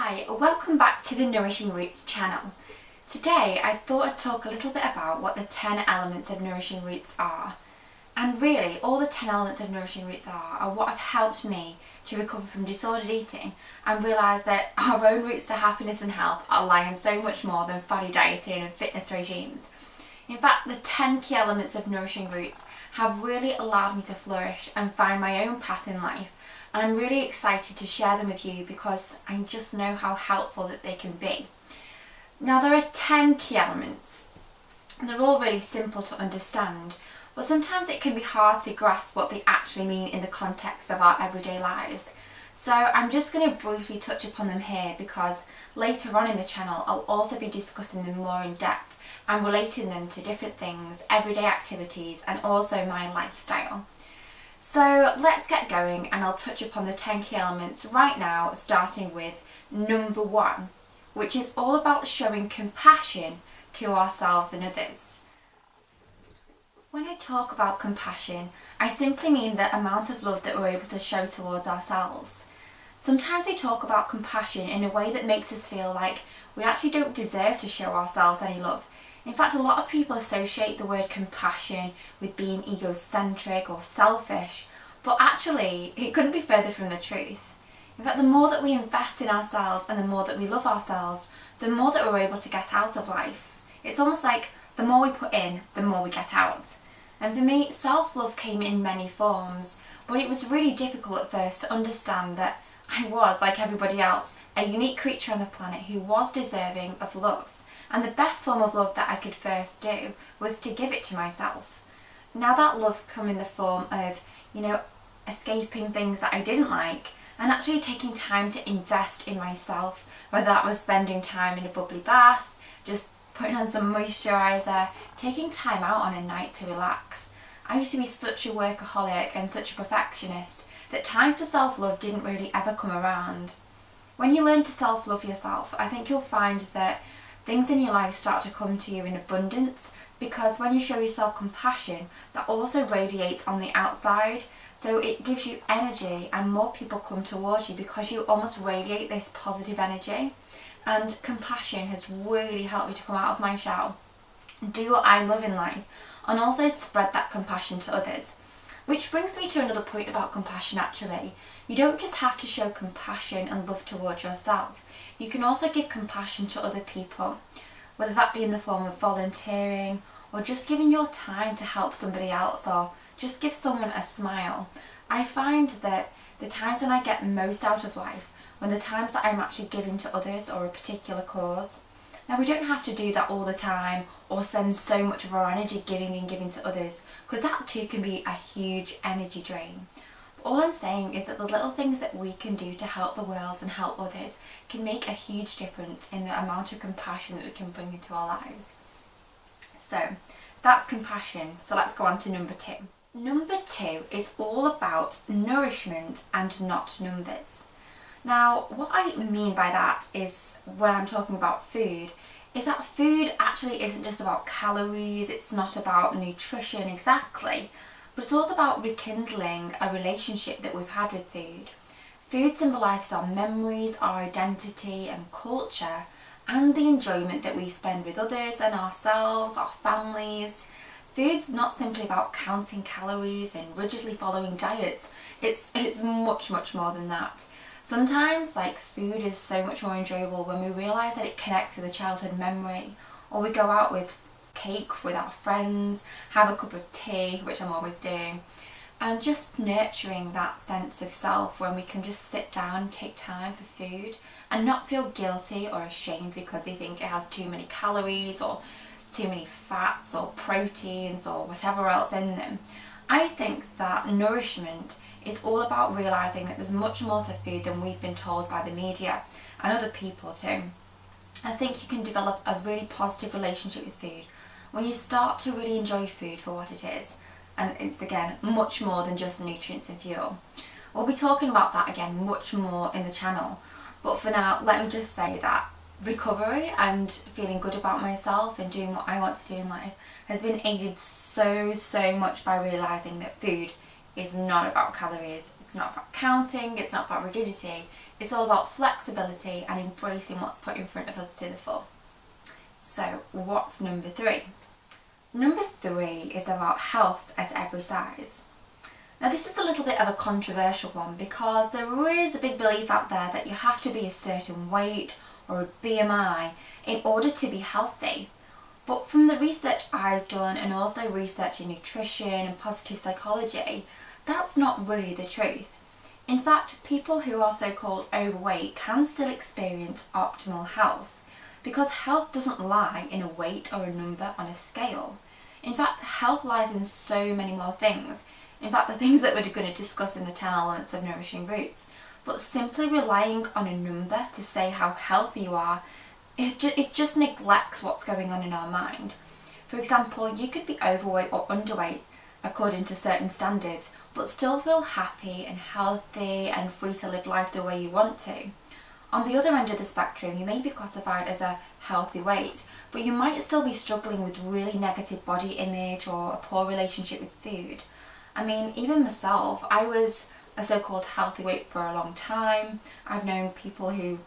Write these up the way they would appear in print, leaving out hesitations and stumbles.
Hi, welcome back to the Nourishing Routes channel. Today I thought I'd talk a little bit about what the 10 elements of Nourishing Routes are. And really, all the 10 elements of Nourishing Routes are what have helped me to recover from disordered eating and realise that our own routes to happiness and health are lying so much more than fatty dieting and fitness regimes. In fact, the 10 key elements of Nourishing Routes have really allowed me to flourish and find my own path in life. And I'm really excited to share them with you because I just know how helpful that they can be. Now, there are 10 key elements. They're all really simple to understand, but sometimes it can be hard to grasp what they actually mean in the context of our everyday lives. So I'm just going to briefly touch upon them here because later on in the channel I'll also be discussing them more in depth and relating them to different things, everyday activities, and also my lifestyle. So let's get going and I'll touch upon the 10 key elements right now, starting with number 1, which is all about showing compassion to ourselves and others. When I talk about compassion, I simply mean the amount of love that we're able to show towards ourselves. Sometimes we talk about compassion in a way that makes us feel like we actually don't deserve to show ourselves any love. In fact, a lot of people associate the word compassion with being egocentric or selfish, but actually it couldn't be further from the truth. In fact, the more that we invest in ourselves and the more that we love ourselves, the more that we're able to get out of life. It's almost like the more we put in, the more we get out. And for me, self-love came in many forms, but it was really difficult at first to understand that I was, like everybody else, a unique creature on the planet who was deserving of love. And the best form of love that I could first do was to give it to myself. Now that love come in the form of, escaping things that I didn't like and actually taking time to invest in myself, whether that was spending time in a bubbly bath, just putting on some moisturiser, taking time out on a night to relax. I used to be such a workaholic and such a perfectionist that time for self-love didn't really ever come around. When you learn to self-love yourself, I think you'll find that things in your life start to come to you in abundance, because when you show yourself compassion, that also radiates on the outside. So it gives you energy and more people come towards you because you almost radiate this positive energy. And compassion has really helped me to come out of my shell, do what I love in life, and also spread that compassion to others. Which brings me to another point about compassion actually. You don't just have to show compassion and love towards yourself. You can also give compassion to other people, whether that be in the form of volunteering or just giving your time to help somebody else or just give someone a smile. I find that the times when I get most out of life, when the times that I'm actually giving to others or a particular cause. Now, we don't have to do that all the time or spend so much of our energy giving and giving to others, because that too can be a huge energy drain. All I'm saying is that the little things that we can do to help the world and help others can make a huge difference in the amount of compassion that we can bring into our lives. So that's compassion. So let's go on to number 2. Number 2 is all about nourishment and not numbers. Now, what I mean by that is, when I'm talking about food, is that food actually isn't just about calories, it's not about nutrition exactly, but it's also about rekindling a relationship that we've had with food. Food symbolises our memories, our identity and culture, and the enjoyment that we spend with others and ourselves, our families. Food's not simply about counting calories and rigidly following diets. It's much, much more than that. Sometimes, food is so much more enjoyable when we realise that it connects with a childhood memory, or we go out with cake with our friends, have a cup of tea, which I'm always doing, and just nurturing that sense of self when we can just sit down and take time for food and not feel guilty or ashamed because we think it has too many calories or too many fats or proteins or whatever else in them. I think that nourishment is all about realising that there's much more to food than we've been told by the media and other people too. I think you can develop a really positive relationship with food when you start to really enjoy food for what it is, and it's again much more than just nutrients and fuel. We'll be talking about that again much more in the channel, but for now let me just say that recovery and feeling good about myself and doing what I want to do in life has been aided so much by realising that food is not about calories, it's not about counting, it's not about rigidity, It's all about flexibility and embracing what's put in front of us to the full. So what's number 3? Number 3 is about health at every size. Now this is a little bit of a controversial one because there is a big belief out there that you have to be a certain weight or a BMI in order to be healthy. But from the research I've done and also research in nutrition and positive psychology, that's not really the truth. In fact, people who are so-called overweight can still experience optimal health because health doesn't lie in a weight or a number on a scale. In fact, health lies in so many more things. In fact, the things that we're going to discuss in the 10 elements of Nourishing Routes. But simply relying on a number to say how healthy you are, it just neglects what's going on in our mind. For example, you could be overweight or underweight according to certain standards, but still feel happy and healthy and free to live life the way you want to. On the other end of the spectrum, you may be classified as a healthy weight, but you might still be struggling with really negative body image or a poor relationship with food. I mean, even myself, I was a so-called healthy weight for a long time. I've known people who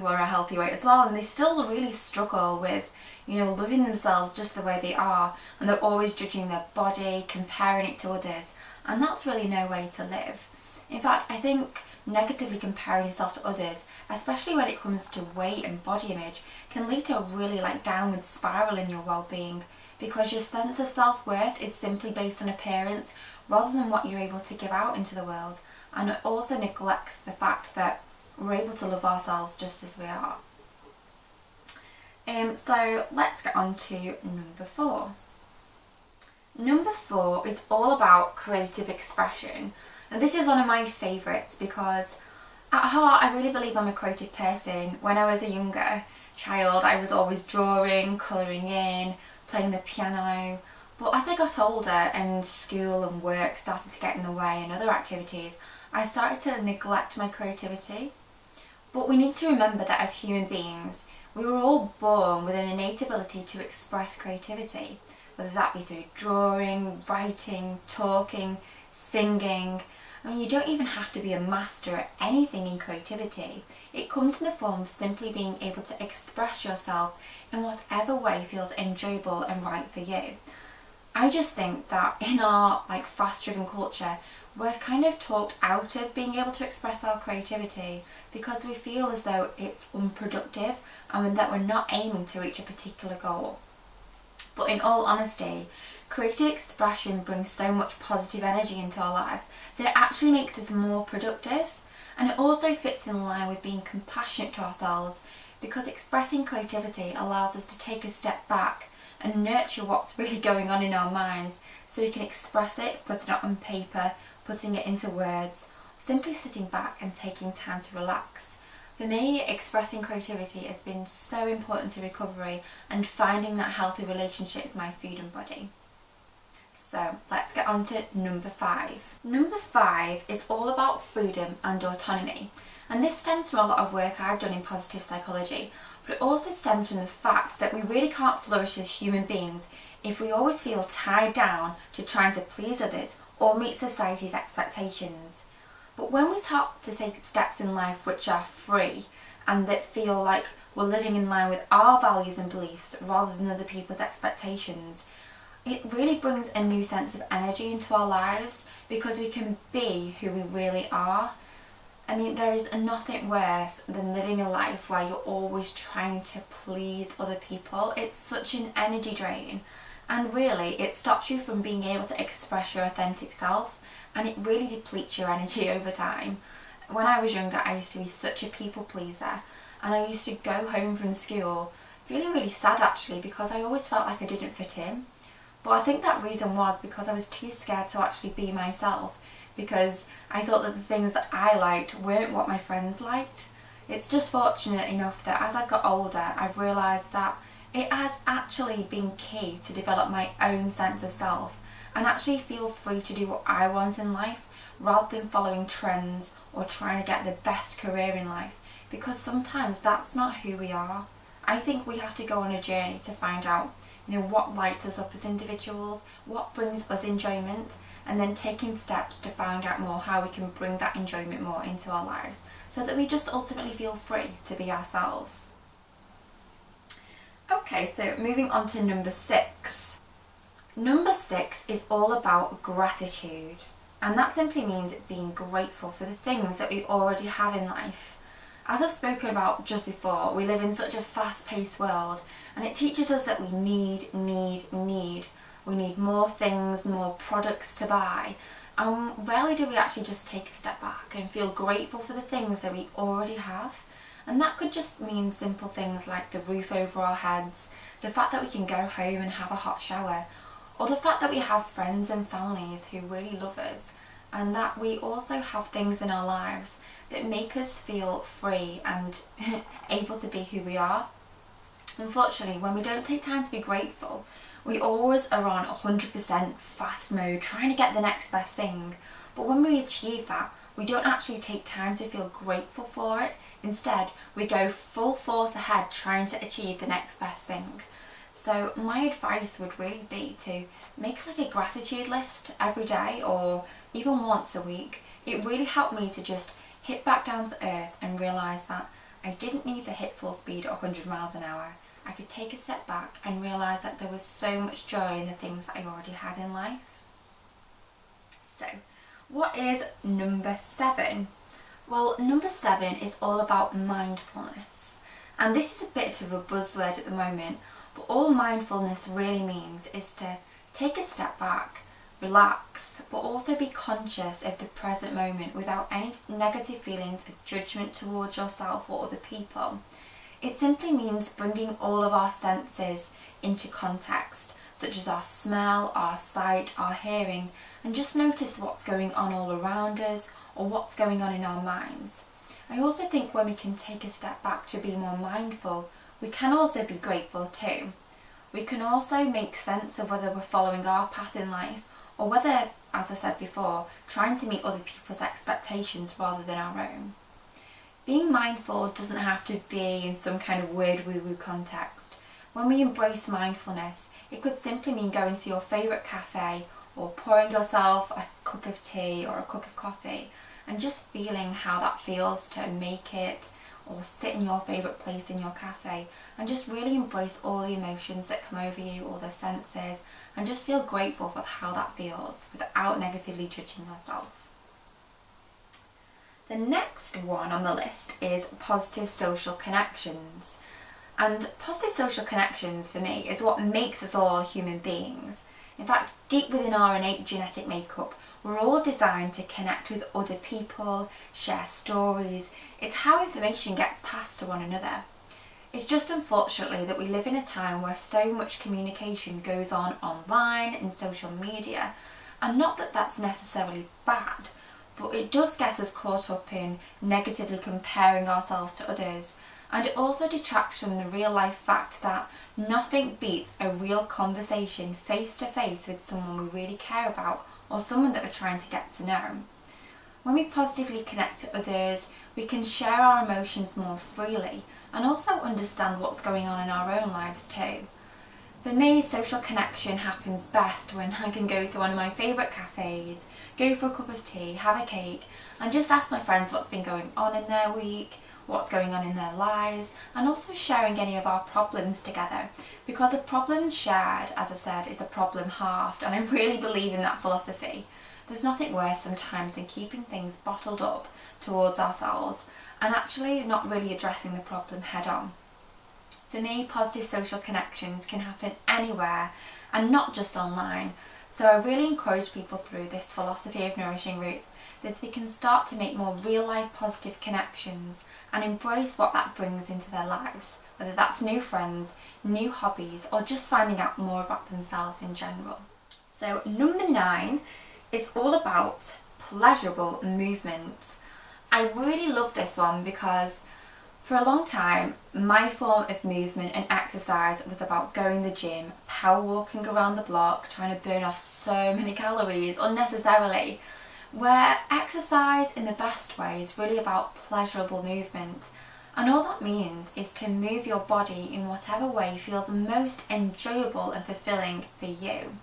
are a healthy weight as well, and they still really struggle with, loving themselves just the way they are, and they're always judging their body, comparing it to others, and that's really no way to live. In fact, I think negatively comparing yourself to others, especially when it comes to weight and body image, can lead to a really downward spiral in your well-being, because your sense of self-worth is simply based on appearance rather than what you're able to give out into the world, and it also neglects the fact that we're able to love ourselves just as we are. So let's get on to number 4. Number 4 is all about creative expression, and this is one of my favourites because at heart I really believe I'm a creative person. When I was a younger child, I was always drawing, colouring in, playing the piano, but as I got older and school and work started to get in the way and other activities, I started to neglect my creativity. But we need to remember that as human beings, we were all born with an innate ability to express creativity, whether that be through drawing, writing, talking, singing. I mean, you don't even have to be a master at anything in creativity. It comes in the form of simply being able to express yourself in whatever way feels enjoyable and right for you. I just think that in our fast-driven culture, we're kind of talked out of being able to express our creativity because we feel as though it's unproductive and that we're not aiming to reach a particular goal. But in all honesty, creative expression brings so much positive energy into our lives that it actually makes us more productive, and it also fits in line with being compassionate to ourselves because expressing creativity allows us to take a step back and nurture what's really going on in our minds so we can express it, put it on paper, putting it into words, simply sitting back and taking time to relax. For me, expressing creativity has been so important to recovery and finding that healthy relationship with my food and body. So let's get on to number 5. Number 5 is all about freedom and autonomy. And this stems from a lot of work I've done in positive psychology, but it also stems from the fact that we really can't flourish as human beings if we always feel tied down to trying to please others or meet society's expectations. But when we start to take steps in life which are free and that feel like we're living in line with our values and beliefs rather than other people's expectations, it really brings a new sense of energy into our lives because we can be who we really are. I mean, there is nothing worse than living a life where you're always trying to please other people. It's such an energy drain, and really it stops you from being able to express your authentic self, and it really depletes your energy over time. When I was younger, I used to be such a people pleaser, and I used to go home from school feeling really sad actually because I always felt like I didn't fit in. But I think that reason was because I was too scared to actually be myself, because I thought that the things that I liked weren't what my friends liked. It's just fortunate enough that as I got older, I've realised that it has actually been key to develop my own sense of self and actually feel free to do what I want in life rather than following trends or trying to get the best career in life, because sometimes that's not who we are. I think we have to go on a journey to find out what lights us up as individuals, what brings us enjoyment, and then taking steps to find out more how we can bring that enjoyment more into our lives so that we just ultimately feel free to be ourselves. Okay, so moving on to number 6. Number 6 is all about gratitude, and that simply means being grateful for the things that we already have in life. As I've spoken about just before, we live in such a fast-paced world, and it teaches us that we need. We need more things, more products to buy, and rarely do we actually just take a step back and feel grateful for the things that we already have. And that could just mean simple things like the roof over our heads, the fact that we can go home and have a hot shower, or the fact that we have friends and families who really love us, and that we also have things in our lives that make us feel free and able to be who we are. Unfortunately, when we don't take time to be grateful, we always are on 100% fast mode, trying to get the next best thing. But when we achieve that, we don't actually take time to feel grateful for it. Instead, we go full force ahead trying to achieve the next best thing. So my advice would really be to make like a gratitude list every day or even once a week. It really helped me to just hit back down to earth and realise that I didn't need to hit full speed at 100 miles an hour. I could take a step back and realise that there was so much joy in the things that I already had in life. So, what is number 7? Well, number 7 is all about mindfulness. And this is a bit of a buzzword at the moment, but all mindfulness really means is to take a step back, relax, but also be conscious of the present moment without any negative feelings of judgment towards yourself or other people. It simply means bringing all of our senses into context, such as our smell, our sight, our hearing, and just notice what's going on all around us or what's going on in our minds. I also think when we can take a step back to be more mindful, we can also be grateful too. We can also make sense of whether we're following our path in life or whether, as I said before, trying to meet other people's expectations rather than our own. Being mindful doesn't have to be in some kind of weird woo-woo context. When we embrace mindfulness, it could simply mean going to your favourite cafe or pouring yourself a cup of tea or a cup of coffee and just feeling how that feels to make it, or sit in your favourite place in your cafe and just really embrace all the emotions that come over you, all the senses, and just feel grateful for how that feels without negatively judging yourself. The next one on the list is positive social connections. And positive social connections for me is what makes us all human beings. In fact, deep within our innate genetic makeup, we're all designed to connect with other people, share stories. It's how information gets passed to one another. It's just unfortunately that we live in a time where so much communication goes on online and social media, and not that that's necessarily bad, but it does get us caught up in negatively comparing ourselves to others, and it also detracts from the real life fact that nothing beats a real conversation face to face with someone we really care about or someone that we're trying to get to know. When we positively connect to others, we can share our emotions more freely and also understand what's going on in our own lives too. For me, social connection happens best when I can go to one of my favourite cafes, go for a cup of tea, have a cake, and just ask my friends what's been going on in their week, what's going on in their lives, and also sharing any of our problems together. Because a problem shared, as I said, is a problem halved, and I really believe in that philosophy. There's nothing worse sometimes than keeping things bottled up towards ourselves and actually not really addressing the problem head on. For me, positive social connections can happen anywhere and not just online. So I really encourage people through this philosophy of Nourishing Routes that they can start to make more real life positive connections and embrace what that brings into their lives, whether that's new friends, new hobbies, or just finding out more about themselves in general. So number 9 is all about pleasurable movement. I really love this one because for a long time, my form of movement and exercise was about going to the gym, power walking around the block, trying to burn off so many calories unnecessarily, where exercise in the best way is really about pleasurable movement. And all that means is to move your body in whatever way feels most enjoyable and fulfilling for you.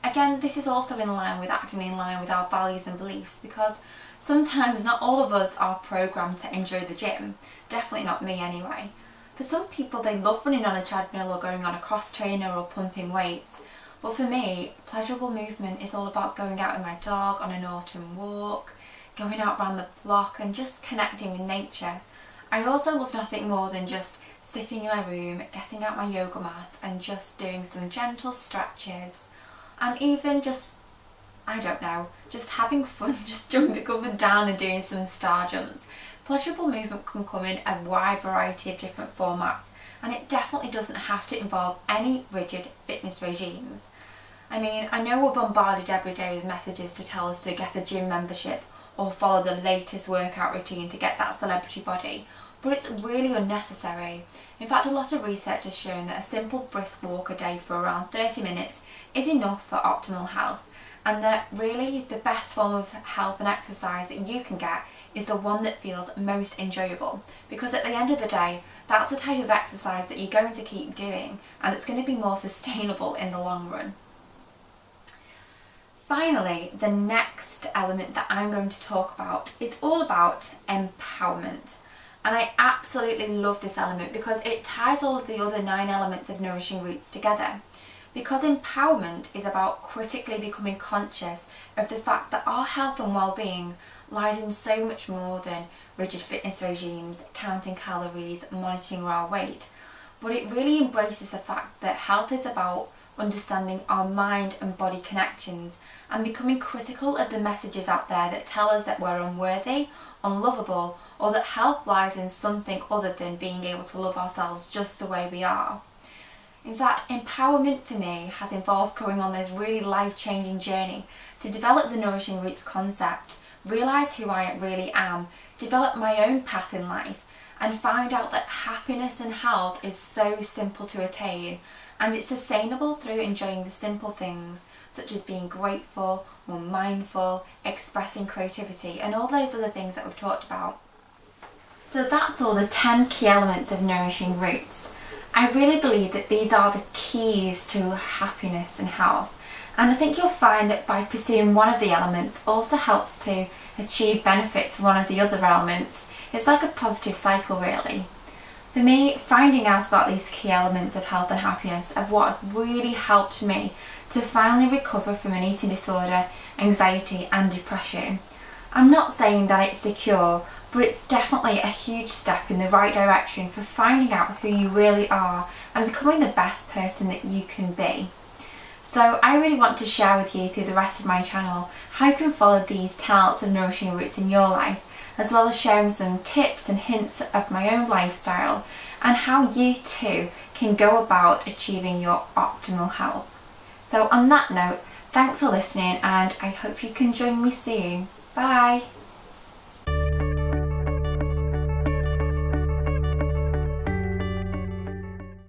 Again, this is also in line with acting in line with our values and beliefs, because sometimes not all of us are programmed to enjoy the gym. Definitely not me anyway. For some people, they love running on a treadmill or going on a cross trainer or pumping weights. But for me, pleasurable movement is all about going out with my dog on an autumn walk, going out around the block and just connecting with nature. I also love nothing more than just sitting in my room, getting out my yoga mat and just doing some gentle stretches, and even just, I don't know, just having fun, just jumping up and down and doing some star jumps. Pleasurable movement can come in a wide variety of different formats, and it definitely doesn't have to involve any rigid fitness regimes. I mean, I know we're bombarded every day with messages to tell us to get a gym membership or follow the latest workout routine to get that celebrity body, but it's really unnecessary. In fact, a lot of research has shown that a simple brisk walk a day for around 30 minutes is enough for optimal health, and that really the best form of health and exercise that you can get is the one that feels most enjoyable, because at the end of the day, that's the type of exercise that you're going to keep doing and it's going to be more sustainable in the long run. Finally, the next element that I'm going to talk about is all about empowerment. And I absolutely love this element because it ties all of the other 9 elements of Nourishing Routes together. Because empowerment is about critically becoming conscious of the fact that our health and well-being lies in so much more than rigid fitness regimes, counting calories, monitoring our weight. But it really embraces the fact that health is about understanding our mind and body connections and becoming critical of the messages out there that tell us that we're unworthy, unlovable, or that health lies in something other than being able to love ourselves just the way we are. In fact, empowerment for me has involved going on this really life-changing journey to develop the Nourishing Routes concept, realise who I really am, develop my own path in life, and find out that happiness and health is so simple to attain, and it's sustainable through enjoying the simple things such as being grateful or mindful, expressing creativity, and all those other things that we've talked about. So that's all the 10 key elements of Nourishing Routes. I really believe that these are the keys to happiness and health, and I think you'll find that by pursuing one of the elements also helps to achieve benefits from one of the other elements. It's like a positive cycle really. For me, finding out about these key elements of health and happiness are what have really helped me to finally recover from an eating disorder, anxiety and depression. I'm not saying that it's the cure, but it's definitely a huge step in the right direction for finding out who you really are and becoming the best person that you can be. So I really want to share with you through the rest of my channel how you can follow these 10 elements of Nourishing Routes in your life, as well as sharing some tips and hints of my own lifestyle and how you too can go about achieving your optimal health. So on that note, thanks for listening and I hope you can join me soon. Bye!